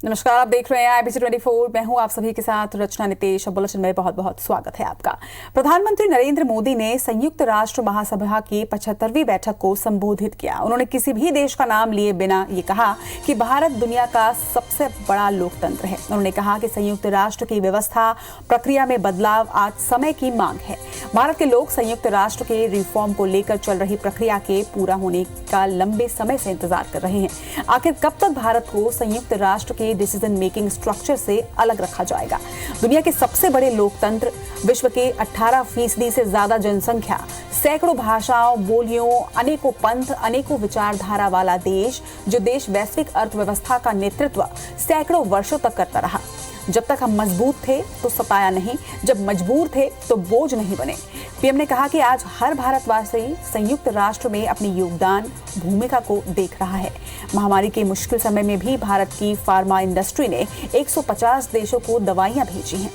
नमस्कार, आप देख रहे हैं IBC 24। मैं हूं आप सभी के साथ रचना नितेश। बुलेटिन में बहुत बहुत स्वागत है आपका। प्रधानमंत्री नरेंद्र मोदी ने संयुक्त राष्ट्र महासभा की 75वीं बैठक को संबोधित किया। उन्होंने किसी भी देश का नाम लिए बिना ये कहा कि भारत दुनिया का सबसे बड़ा लोकतंत्र है। उन्होंने कहा कि संयुक्त राष्ट्र की व्यवस्था प्रक्रिया में बदलाव आज समय की मांग है। भारत के लोग संयुक्त राष्ट्र के रिफॉर्म को लेकर चल रही प्रक्रिया के पूरा होने का लंबे समय से इंतजार कर रहे हैं। आखिर कब तक भारत को संयुक्त राष्ट्र के डिसीजन मेकिंग स्ट्रक्चर से अलग रखा जाएगा? दुनिया के सबसे बड़े लोकतंत्र, विश्व के 18% से ज्यादा जनसंख्या, सैकड़ों भाषाओं, बोलियों, अनेकों पंथ, अनेकों विचारधारा वाला देश, जो देश वैश्विक अर्थव्यवस्था का नेतृत्व सैकड़ों वर्षों तक करता रहा। जब तक हम मजबूत थे तो सताया नहीं, जब मजबूर थे तो बोझ नहीं बने। पीएम ने कहा कि आज हर भारतवासी संयुक्त राष्ट्र में अपनी योगदान भूमिका को देख रहा है। महामारी के मुश्किल समय में भी भारत की फार्मा इंडस्ट्री ने 150 देशों को दवाइयां भेजी हैं।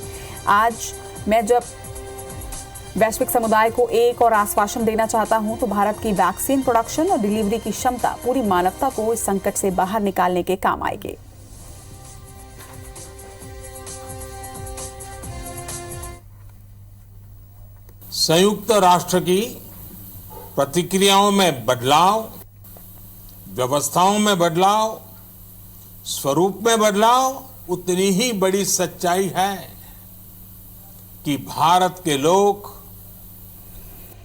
आज मैं जब वैश्विक समुदाय को एक और आश्वासन देना चाहता हूं तो भारत की वैक्सीन प्रोडक्शन और डिलीवरी की क्षमता पूरी मानवता को इस संकट से बाहर निकालने के काम आएगी। संयुक्त राष्ट्र की प्रतिक्रियाओं में बदलाव, व्यवस्थाओं में बदलाव, स्वरूप में बदलाव उतनी ही बड़ी सच्चाई है कि भारत के लोग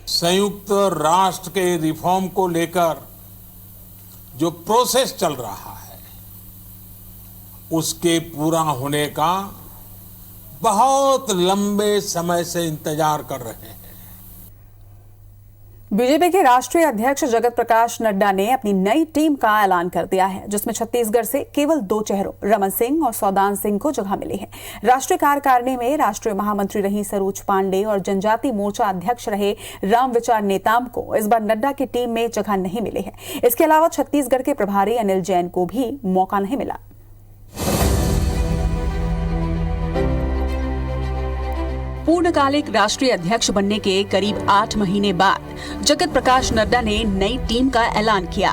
संयुक्त राष्ट्र के रिफॉर्म को लेकर जो प्रोसेस चल रहा है उसके पूरा होने का बहुत लंबे समय से इंतजार कर रहे हैं। बीजेपी के राष्ट्रीय अध्यक्ष जगत प्रकाश नड्डा ने अपनी नई टीम का ऐलान कर दिया है, जिसमें छत्तीसगढ़ से केवल 2 चेहरों रमन सिंह और सौदान सिंह को जगह मिली है। राष्ट्रीय कार्यकारिणी में राष्ट्रीय महामंत्री रही सरोज पांडे और जनजाति मोर्चा अध्यक्ष रहे रामविचार नेताम को इस बार नड्डा की टीम में जगह नहीं मिली है। इसके अलावा छत्तीसगढ़ के प्रभारी अनिल जैन को भी मौका नहीं मिला। पूर्णकालिक राष्ट्रीय अध्यक्ष बनने के करीब 8 महीने बाद जगत प्रकाश नड्डा ने नई टीम का ऐलान किया,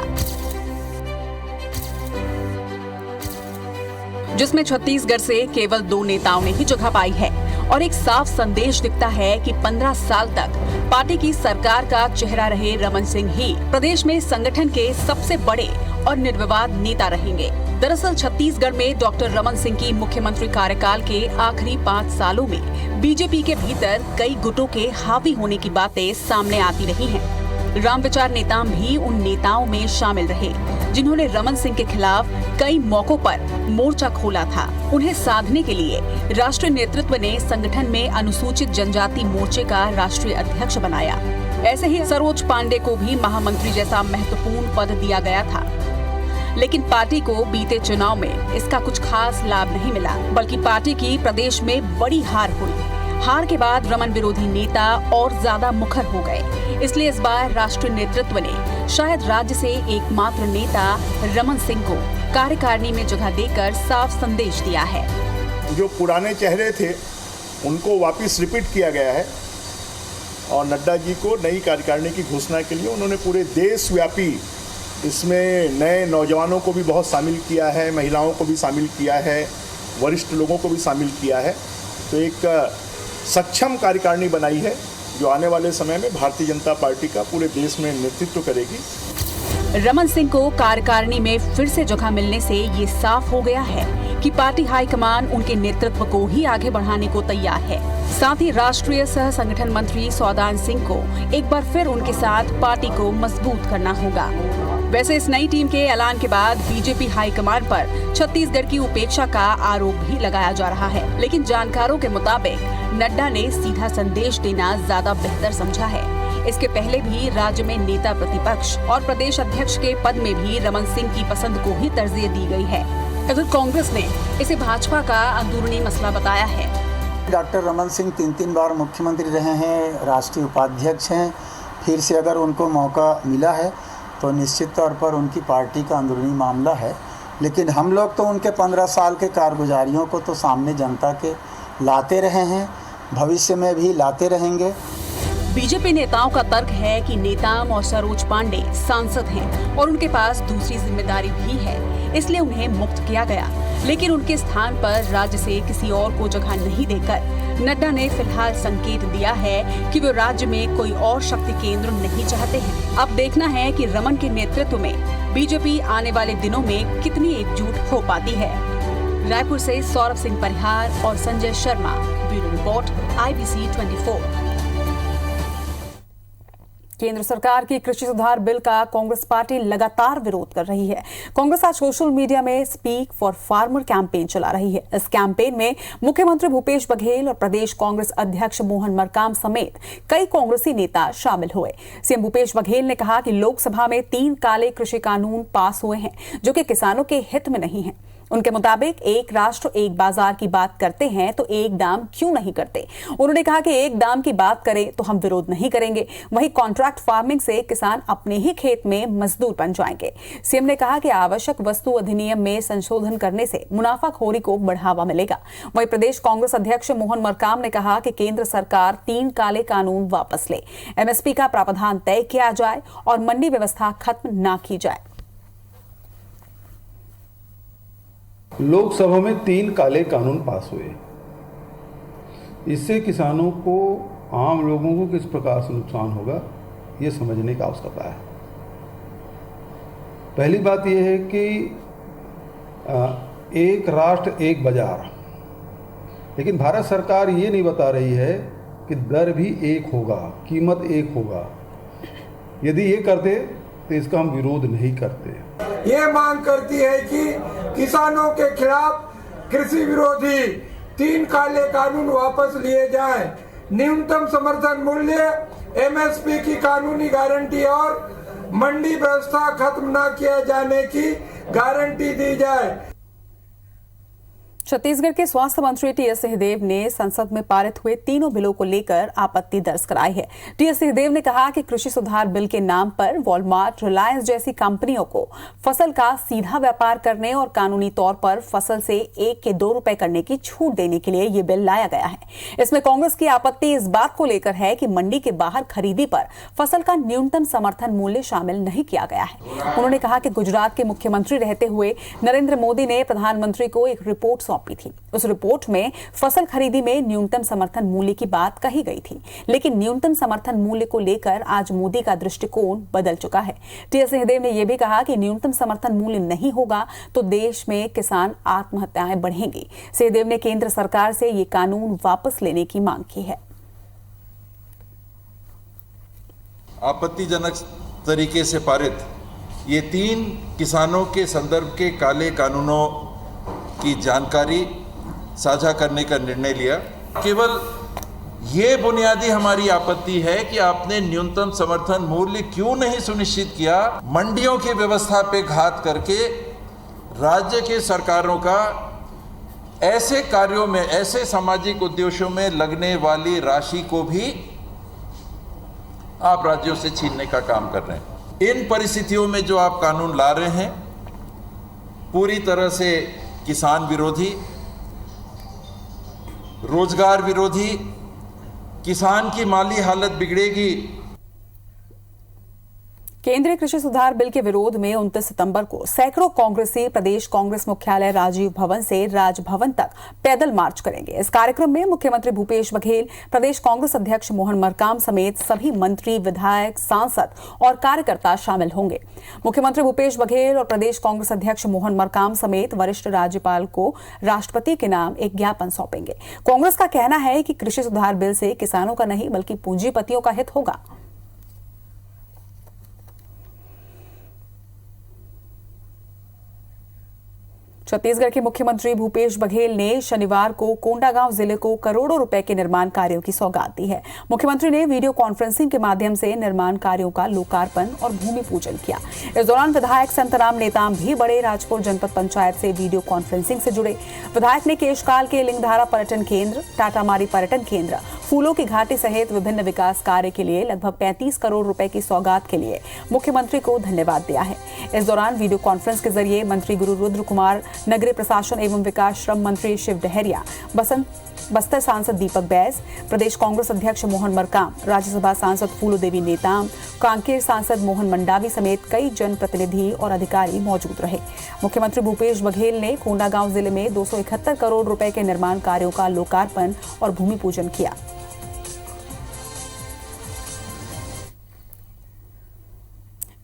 जिसमें छत्तीसगढ़ से केवल 2 नेताओं ने ही जगह पाई है और एक साफ संदेश दिखता है कि 15 साल तक पार्टी की सरकार का चेहरा रहे रमन सिंह ही प्रदेश में संगठन के सबसे बड़े और निर्विवाद नेता रहेंगे। दरअसल छत्तीसगढ़ में डॉक्टर रमन सिंह की मुख्यमंत्री कार्यकाल के आखिरी 5 सालों में बीजेपी के भीतर कई गुटों के हावी होने की बातें सामने आती रही हैं। रामविचार नेताम भी उन नेताओं में शामिल रहे जिन्होंने रमन सिंह के खिलाफ कई मौकों पर मोर्चा खोला था। उन्हें साधने के लिए राष्ट्रीय नेतृत्व ने संगठन में अनुसूचित जनजाति मोर्चे का राष्ट्रीय अध्यक्ष बनाया। ऐसे ही सरोज पांडे को भी महामंत्री जैसा महत्वपूर्ण पद दिया गया था, लेकिन पार्टी को बीते चुनाव में इसका कुछ खास लाभ नहीं मिला, बल्कि पार्टी की प्रदेश में बड़ी हार हुई। हार के बाद रमन विरोधी नेता और ज्यादा मुखर हो गए। इसलिए इस बार राष्ट्रीय नेतृत्व ने शायद राज्य से एकमात्र नेता रमन सिंह को कार्यकारिणी में जगह देकर साफ संदेश दिया है। जो पुराने चेहरे थे उनको वापस रिपीट किया गया है और नड्डा जी को नई कार्यकारिणी की घोषणा के लिए उन्होंने पूरे देशव्यापी इसमें नए नौजवानों को भी बहुत शामिल किया है, महिलाओं को भी शामिल किया है, वरिष्ठ लोगों को भी शामिल किया है। तो एक सक्षम कार्यकारिणी बनाई है जो आने वाले समय में भारतीय जनता पार्टी का पूरे देश में नेतृत्व करेगी। रमन सिंह को कार्यकारिणी में फिर से जगह मिलने से ये साफ हो गया है कि पार्टी हाईकमान उनके नेतृत्व को ही आगे बढ़ाने को तैयार है। साथ ही राष्ट्रीय सह संगठन मंत्री सौदान सिंह को एक बार फिर उनके साथ पार्टी को मजबूत करना होगा। वैसे इस नई टीम के ऐलान के बाद बीजेपी हाईकमान पर छत्तीसगढ़ की उपेक्षा का आरोप भी लगाया जा रहा है, लेकिन जानकारों के मुताबिक नड्डा ने सीधा संदेश देना ज्यादा बेहतर समझा है। इसके पहले भी राज्य में नेता प्रतिपक्ष और प्रदेश अध्यक्ष के पद में भी रमन सिंह की पसंद को ही तरजीह दी गई है। अगर कांग्रेस ने इसे भाजपा का अंदरूनी मसला बताया है। डॉक्टर रमन सिंह 3 बार मुख्यमंत्री रहे हैं, राष्ट्रीय उपाध्यक्ष हैं। फिर से अगर उनको मौका मिला है तो निश्चित तौर पर उनकी पार्टी का अंदरूनी मामला है, लेकिन हम लोग तो उनके 15 साल के कारगुजारियों को तो सामने जनता के लाते रहे हैं, भविष्य में भी लाते रहेंगे। बीजेपी नेताओं का तर्क है कि नेताम और सरोज पांडे सांसद हैं और उनके पास दूसरी जिम्मेदारी भी है, इसलिए उन्हें मुक्त किया गया। लेकिन उनके स्थान पर राज्य से किसी और को जगह नहीं देकर नड्डा ने फिलहाल संकेत दिया है कि वे राज्य में कोई और शक्ति केंद्र नहीं चाहते हैं। अब देखना है कि रमन के नेतृत्व में बीजेपी आने वाले दिनों में कितनी एकजुट हो पाती है। रायपुर से सौरभ सिंह परिहार और Sanjay Sharma, bureau report, IBC 24। केंद्र सरकार की कृषि सुधार बिल का कांग्रेस पार्टी लगातार विरोध कर रही है। कांग्रेस आज सोशल मीडिया में स्पीक फॉर फार्मर कैंपेन चला रही है। इस कैंपेन में मुख्यमंत्री भूपेश बघेल और प्रदेश कांग्रेस अध्यक्ष मोहन मरकाम समेत कई कांग्रेसी नेता शामिल हुए। सीएम भूपेश बघेल ने कहा कि लोकसभा में 3 काले कृषि कानून पास हुए हैं जो कि किसानों के हित में नहीं है। उनके मुताबिक एक राष्ट्र एक बाजार की बात करते हैं तो एक दाम क्यों नहीं करते। उन्होंने कहा कि एक दाम की बात करें तो हम विरोध नहीं करेंगे, वहीं कॉन्ट्रैक्ट फार्मिंग से किसान अपने ही खेत में मजदूर बन जाएंगे। सीएम ने कहा कि आवश्यक वस्तु अधिनियम में संशोधन करने से मुनाफाखोरी को बढ़ावा मिलेगा। वहीं प्रदेश कांग्रेस अध्यक्ष मोहन मरकाम ने कहा कि केंद्र सरकार 3 काले कानून वापस ले, MSP का प्रावधान तय किया जाए और मंडी व्यवस्था खत्म न की जाए। लोकसभा में 3 काले कानून पास हुए। इससे किसानों को, आम लोगों को किस प्रकार से नुकसान होगा, ये समझने की आवश्यकता है। पहली बात यह है कि एक राष्ट्र एक बाजार, लेकिन भारत सरकार ये नहीं बता रही है कि दर भी एक होगा, कीमत एक होगा। यदि ये करते तो इसका हम विरोध नहीं करते। ये मांग करती है कि किसानों के खिलाफ कृषि विरोधी 3 काले कानून वापस लिए जाएं, न्यूनतम समर्थन मूल्य, MSP की कानूनी गारंटी और मंडी व्यवस्था खत्म न किए जाने की गारंटी दी जाए। छत्तीसगढ़ के स्वास्थ्य मंत्री टीएस सिंहदेव ने संसद में पारित हुए तीनों बिलों को लेकर आपत्ति दर्ज कराई है। टीएस सिंहदेव ने कहा कि कृषि सुधार बिल के नाम पर वॉलमार्ट, रिलायंस जैसी कंपनियों को फसल का सीधा व्यापार करने और कानूनी तौर पर फसल से 1 के 2 रुपए करने की छूट देने के लिए ये बिल लाया गया है। इसमें कांग्रेस की आपत्ति इस बात को लेकर है कि मंडी के बाहर खरीदी पर फसल का न्यूनतम समर्थन मूल्य शामिल नहीं किया गया है। उन्होंने कहा कि गुजरात के मुख्यमंत्री रहते हुए नरेंद्र मोदी ने प्रधानमंत्री को एक रिपोर्ट सौंपी थी। उस रिपोर्ट में फसल खरीदी में न्यूनतम समर्थन मूल्य की बात कही गई थी, लेकिन न्यूनतम समर्थन मूल्य को लेकर आज मोदी का दृष्टिकोण बदल चुका है। टीएस सिंहदेव ने यह भी कहा कि न्यूनतम समर्थन मूल्य नहीं होगा तो देश में किसान आत्महत्याएं बढ़ेंगी। सिंहदेव ने केंद्र सरकार से ये कानून वापस लेने की मांग की है। आपत्तिजनक तरीके से पारित ये 3 किसानों के संदर्भ के काले कानूनों की जानकारी साझा करने का निर्णय लिया। केवल ये बुनियादी हमारी आपत्ति है कि आपने न्यूनतम समर्थन मूल्य क्यों नहीं सुनिश्चित किया। मंडियों की व्यवस्था पे घात करके राज्य के सरकारों का ऐसे कार्यों में, ऐसे सामाजिक उद्देश्यों में लगने वाली राशि को भी आप राज्यों से छीनने का काम कर रहे हैं। इन परिस्थितियों में जो आप कानून ला रहे हैं पूरी तरह से किसान विरोधी, रोजगार विरोधी, किसान की माली हालत बिगड़ेगी। केंद्रीय कृषि सुधार बिल के विरोध में 29 सितंबर को सैकड़ों कांग्रेसी प्रदेश कांग्रेस मुख्यालय राजीव भवन से राजभवन तक पैदल मार्च करेंगे। इस कार्यक्रम में मुख्यमंत्री भूपेश बघेल, प्रदेश कांग्रेस अध्यक्ष मोहन मरकाम समेत सभी मंत्री, विधायक, सांसद और कार्यकर्ता शामिल होंगे। मुख्यमंत्री भूपेश बघेल और प्रदेश कांग्रेस अध्यक्ष मोहन मरकाम समेत वरिष्ठ राज्यपाल को राष्ट्रपति के नाम एक ज्ञापन सौंपेंगे। कांग्रेस का कहना है कि कृषि सुधार बिल से किसानों का नहीं बल्कि पूंजीपतियों का हित होगा। छत्तीसगढ़ के मुख्यमंत्री भूपेश बघेल ने शनिवार को कोंडागांव जिले को करोड़ों रुपए के निर्माण कार्यों की सौगात दी है। मुख्यमंत्री ने वीडियो कॉन्फ्रेंसिंग के माध्यम से निर्माण कार्यों का लोकार्पण और भूमि पूजन किया। इस दौरान विधायक संतराम नेताम भी बड़े राजपुर जनपद पंचायत से वीडियो कॉन्फ्रेंसिंग से जुड़े। विधायक ने केशकाल के लिंगधारा पर्यटन केंद्र, टाटामारी पर्यटन केंद्र, फूलों की घाटी सहित विभिन्न विकास कार्य के लिए लगभग 35 करोड़ रुपए की सौगात के लिए मुख्यमंत्री को धन्यवाद दिया है। इस दौरान वीडियो कॉन्फ्रेंस के जरिए मंत्री गुरु रुद्र कुमार, नगरीय प्रशासन एवं विकास श्रम मंत्री शिव डहरिया, बस्तर सांसद दीपक बैस, प्रदेश कांग्रेस अध्यक्ष मोहन मरकाम, राज्यसभा सांसद फूलो देवी नेताम, कांकेर सांसद मोहन मंडावी समेत कई जनप्रतिनिधि और अधिकारी मौजूद रहे। मुख्यमंत्री भूपेश बघेल ने कोंडागांव जिले में 271 करोड़ रुपए के निर्माण कार्यों का लोकार्पण और भूमि पूजन किया।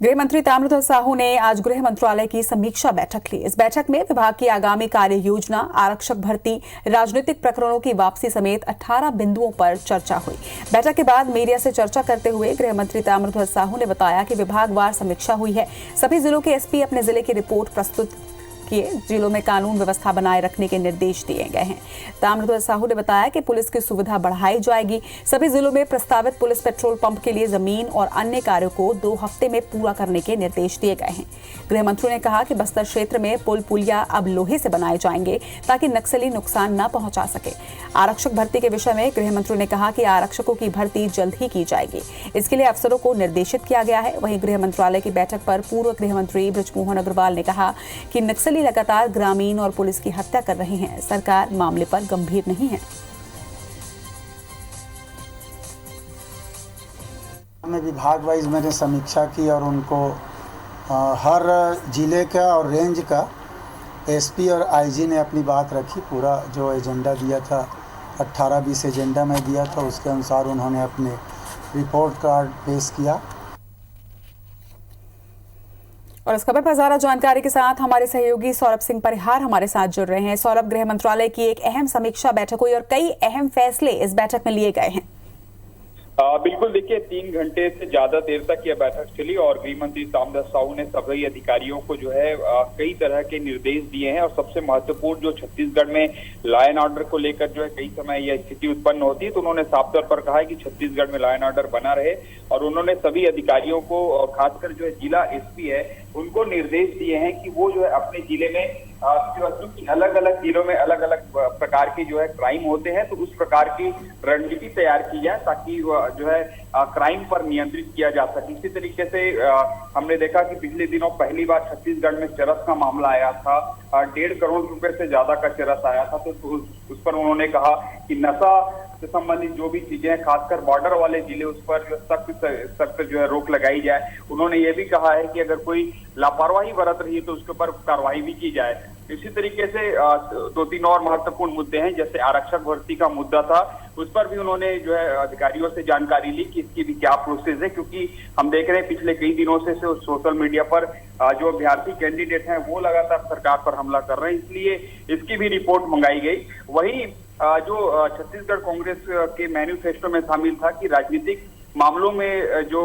गृह मंत्री ताम्रध्वज साहू ने आज गृह मंत्रालय की समीक्षा बैठक ली। इस बैठक में विभाग की आगामी कार्य योजना, आरक्षक भर्ती, राजनीतिक प्रकरणों की वापसी समेत 18 बिंदुओं पर चर्चा हुई। बैठक के बाद मीडिया से चर्चा करते हुए गृह मंत्री ताम्रध्वज साहू ने बताया कि विभागवार समीक्षा हुई है। सभी जिलों के एसपी अपने जिले की रिपोर्ट प्रस्तुत किए। जिलों में कानून व्यवस्था बनाए रखने के निर्देश दिए गए हैं। ताम्रध्वज साहू ने बताया कि पुलिस की सुविधा बढ़ाई जाएगी। सभी जिलों में प्रस्तावित पुलिस पेट्रोल पंप के लिए जमीन और अन्य कार्यों को 2 हफ्ते में पूरा करने के निर्देश दिए गए हैं। गृह मंत्री ने कहा कि बस्तर क्षेत्र में पुल पुलिया अब लोहे से बनाए जाएंगे ताकि नक्सली नुकसान न पहुंचा सके। आरक्षक भर्ती के विषय में गृह मंत्री ने कहा कि आरक्षकों की भर्ती जल्द ही की जाएगी। इसके लिए अफसरों को निर्देशित किया गया है। वहीं गृह मंत्रालय की बैठक पर पूर्व गृह मंत्री बृजमोहन अग्रवाल ने कहा कि नक्सली लगातार ग्रामीण और पुलिस की हत्या कर रहे हैं। सरकार मामले पर गंभीर नहीं है। में विभाग वाइज मैंने समीक्षा की और उनको हर जिले का और रेंज का एसपी और आईजी ने अपनी बात रखी। पूरा जो एजेंडा दिया था 18-20 एजेंडा में दिया था, उसके अनुसार उन्होंने अपने रिपोर्ट कार्ड पेश किया। और इस खबर पर ज्यादा जानकारी के साथ हमारे सहयोगी सौरभ सिंह परिहार हमारे साथ जुड़ रहे हैं। सौरभ, गृह मंत्रालय की एक अहम समीक्षा बैठक हुई और कई अहम फैसले इस बैठक में लिए गए हैं। बिल्कुल, देखिए 3 घंटे से ज्यादा देर तक यह बैठक चली और गृह मंत्री ताम्रध्वज साहू ने सभी अधिकारियों को जो है कई तरह के निर्देश दिए हैं। और सबसे महत्वपूर्ण जो छत्तीसगढ़ में लॉ एंड ऑर्डर को लेकर जो है कई समय यह स्थिति उत्पन्न होती है, तो उन्होंने साफ तौर पर कहा है कि छत्तीसगढ़ में लॉ एंड ऑर्डर बना रहे। और उन्होंने सभी अधिकारियों को और खासकर जो है जिला एसपी है उनको निर्देश दिए हैं कि वो जो है अपने जिले में क्योंकि अलग अलग जिलों में अलग अलग प्रकार के जो है क्राइम होते हैं, तो उस प्रकार की रणनीति तैयार की जाए ताकि जो है क्राइम पर नियंत्रित किया जा सके। इसी तरीके से हमने देखा कि पिछले दिनों पहली बार छत्तीसगढ़ में चरस का मामला आया था। 1.5 करोड़ रुपए से ज्यादा का चरस आया था। तो उस पर उन्होंने कहा कि नशा से संबंधित जो भी चीजें हैं, खासकर बॉर्डर वाले जिले, उस पर जो सख्त जो है रोक लगाई जाए। उन्होंने ये भी कहा है कि अगर कोई लापरवाही बरत रही है तो उसके ऊपर कार्रवाई भी की जाए। इसी तरीके से 2-3 और महत्वपूर्ण मुद्दे हैं, जैसे आरक्षक भर्ती का मुद्दा था, उस पर भी उन्होंने जो है अधिकारियों से जानकारी ली कि इसकी भी क्या प्रोसेस है, क्योंकि हम देख रहे हैं पिछले कई दिनों से सोशल मीडिया पर जो अभ्यर्थी कैंडिडेट हैं वो लगातार सरकार पर हमला कर रहे हैं, इसलिए इसकी भी रिपोर्ट मंगाई गई। वहीं जो छत्तीसगढ़ कांग्रेस के मैनिफेस्टो में शामिल था कि राजनीतिक मामलों में जो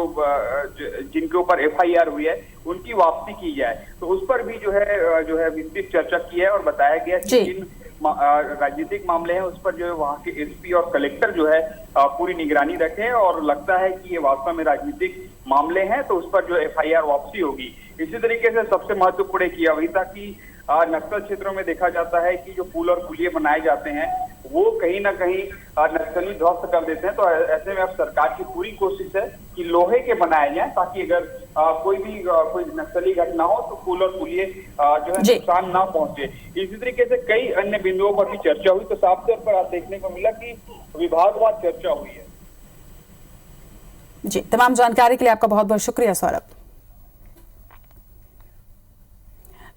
जिनके ऊपर एफआईआर हुई है उनकी वापसी की जाए, तो उस पर भी जो है विस्तृत चर्चा की है और बताया गया कि जिन राजनीतिक मामले हैं उस पर जो है वहाँ के एसपी और कलेक्टर जो है पूरी निगरानी रखें। और लगता है कि ये वास्तव में राजनीतिक मामले हैं तो उस पर जो एफआईआर वापसी होगी। इसी तरीके से सबसे महत्वपूर्ण किया वही था कि नक्सल क्षेत्रों में देखा जाता है कि जो पुल और पुलिये बनाए जाते हैं वो कहीं ना कहीं नक्सली ध्वस्त कर देते हैं। तो ऐसे में अब सरकार की पूरी कोशिश है कि लोहे के बनाए जाए ताकि अगर कोई नक्सली घटना हो तो पुल और पुलिये जो है नुकसान ना पहुंचे। इसी तरीके से कई अन्य बिंदुओं पर भी चर्चा हुई। तो साफ तौर पर आप देखने को मिला कि विभागवार चर्चा हुई है। जी, तमाम जानकारी के लिए आपका बहुत बहुत शुक्रिया सौरभ।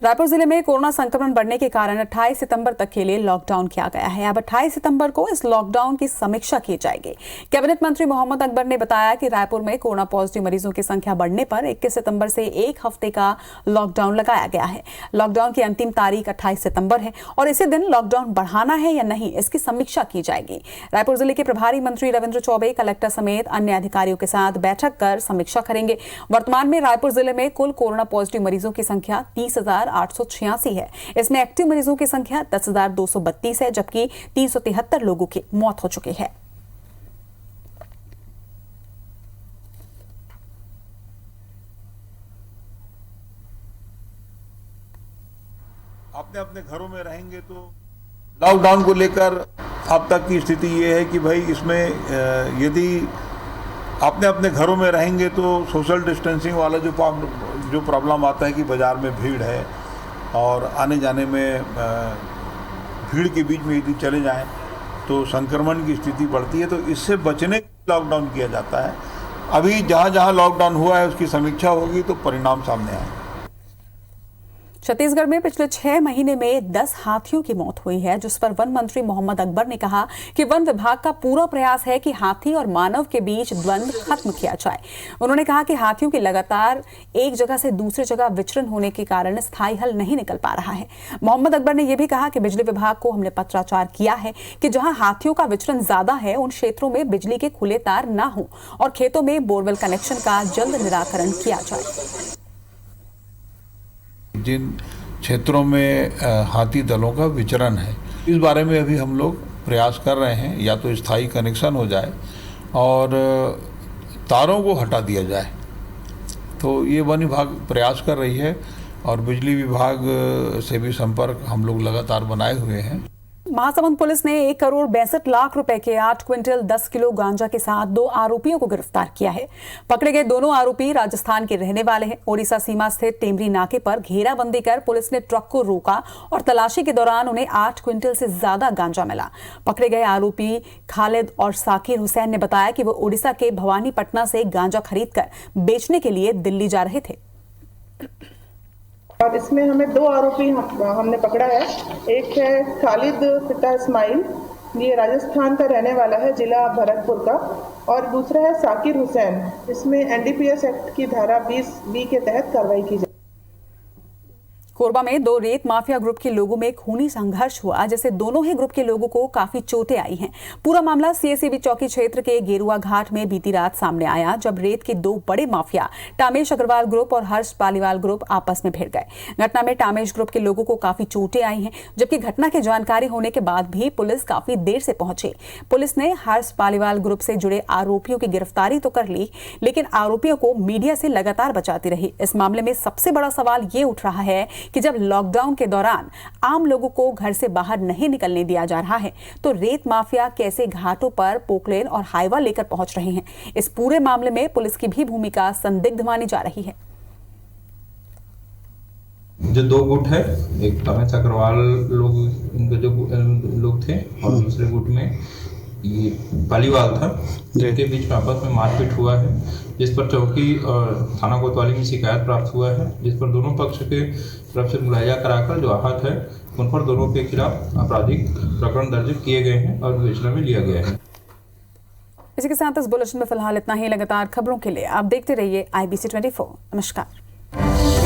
रायपुर जिले में कोरोना संक्रमण बढ़ने के कारण 28 सितंबर तक के लिए लॉकडाउन किया गया है। अब 28 सितंबर को इस लॉकडाउन की समीक्षा की जाएगी। कैबिनेट मंत्री मोहम्मद अकबर ने बताया कि रायपुर में कोरोना पॉजिटिव मरीजों की संख्या बढ़ने पर 21 सितंबर से 1 हफ्ते का लॉकडाउन लगाया गया है। लॉकडाउन की अंतिम तारीख 28 सितंबर है और इसी दिन लॉकडाउन बढ़ाना है या नहीं, इसकी समीक्षा की जाएगी। रायपुर जिले के प्रभारी मंत्री रविंद्र चौबे कलेक्टर समेत अन्य अधिकारियों के साथ बैठक कर समीक्षा करेंगे। वर्तमान में रायपुर जिले में कुल कोरोना पॉजिटिव मरीजों की संख्या 30,886 है। इसमें एक्टिव मरीजों की संख्या 10,232 है, जबकि 373 लोगों की मौत हो चुकी है। अपने अपने घरों में रहेंगे तो लॉकडाउन को लेकर अब तक की स्थिति ये है कि भाई इसमें यदि अपने अपने घरों में रहेंगे तो सोशल डिस्टेंसिंग वाला जो प्रॉब्लम आता है कि बाज़ार में भीड़ है और आने जाने में भीड़ के बीच में यदि चले जाएं तो संक्रमण की स्थिति बढ़ती है, तो इससे बचने लॉकडाउन किया जाता है। अभी जहाँ जहाँ लॉकडाउन हुआ है उसकी समीक्षा होगी तो परिणाम सामने आएंगे। छत्तीसगढ़ में पिछले 6 महीने में 10 हाथियों की मौत हुई है, जिस पर वन मंत्री मोहम्मद अकबर ने कहा कि वन विभाग का पूरा प्रयास है कि हाथी और मानव के बीच द्वंद्व खत्म किया जाए। उन्होंने कहा कि हाथियों के लगातार एक जगह से दूसरी जगह विचरण होने के कारण स्थायी हल नहीं निकल पा रहा है। मोहम्मद अकबर ने यह भी कहा कि बिजली विभाग को हमने पत्राचार किया है कि जहां हाथियों का विचरण ज्यादा है उन क्षेत्रों में बिजली के खुले तार न हो और खेतों में बोरवेल कनेक्शन का जल्द निराकरण किया जाए। जिन क्षेत्रों में हाथी दलों का विचरण है, इस बारे में अभी हम लोग प्रयास कर रहे हैं, या तो स्थायी कनेक्शन हो जाए और तारों को हटा दिया जाए। तो ये वन विभाग प्रयास कर रही है और बिजली विभाग से भी संपर्क हम लोग लगातार बनाए हुए हैं। महासमुंद पुलिस ने 1 करोड़ 62 लाख रुपए के 8 क्विंटल 10 किलो गांजा के साथ 2 आरोपियों को गिरफ्तार किया है। पकड़े गए दोनों आरोपी राजस्थान के रहने वाले हैं। ओडिशा सीमा स्थित टेमरी नाके पर घेराबंदी कर पुलिस ने ट्रक को रोका और तलाशी के दौरान उन्हें 8 क्विंटल से ज्यादा गांजा मिला। पकड़े गए आरोपी खालिद और साकिर हुसैन ने बताया कि वो ओडिशा के भवानीपटना से गांजा खरीदकर बेचने के लिए दिल्ली जा रहे थे। और इसमें हमें 2 आरोपी हमने पकड़ा है। एक है खालिद पिता इस्माइल, ये राजस्थान का रहने वाला है, जिला भरतपुर का, और दूसरा है साकिर हुसैन। इसमें एनडीपीएस एक्ट की धारा 20B के तहत कार्रवाई की जाए। कोरबा में 2 रेत माफिया ग्रुप के लोगों में खूनी संघर्ष हुआ, जिससे दोनों ही ग्रुप के लोगों को काफी चोटें आई हैं। पूरा मामला सीएसईबी चौकी क्षेत्र के गेरुआ घाट में बीती रात सामने आया, जब रेत के 2 बड़े माफिया टामेश अग्रवाल ग्रुप और हर्ष पालीवाल ग्रुप आपस में भिड़ गए। घटना में टामेश ग्रुप के लोगों को काफी चोटें आई हैं, जबकि घटना की जानकारी होने के बाद भी पुलिस काफी देर से पहुंची। पुलिस ने हर्ष पालीवाल ग्रुप से जुड़े आरोपियों की गिरफ्तारी तो कर ली, लेकिन आरोपियों को मीडिया से लगातार बचाती रही। इस मामले में सबसे बड़ा सवाल ये उठ रहा है कि जब लॉकडाउन के दौरान आम लोगों को घर से बाहर नहीं निकलने दिया जा रहा है, तो रेत माफिया कैसे घाटों पर पोकलेन और हाईवा लेकर पहुंच रहे हैं। इस पूरे मामले में पुलिस की भी भूमिका संदिग्ध मानी जा रही है। जो 2 गुट है, एक टामेश अग्रवाल लोग, इनके जो लोग थे, और दूसरे गुट में ये पालीवाल था, जिनके बीच में आपस में मारपीट हुआ है, जिस पर चौकी और थाना कोतवाली में शिकायत प्राप्त हुआ है, जिस पर दोनों पक्ष के तरफ से मुलायजा कराकर जो आहत है उन पर दोनों के खिलाफ आपराधिक प्रकरण दर्ज किए गए हैं और विवेचना में लिया गया है। इसी के साथ इस बुलेटिन में फिलहाल इतना ही। लगातार खबरों के लिए आप देखते रहिए IBC 24। नमस्कार।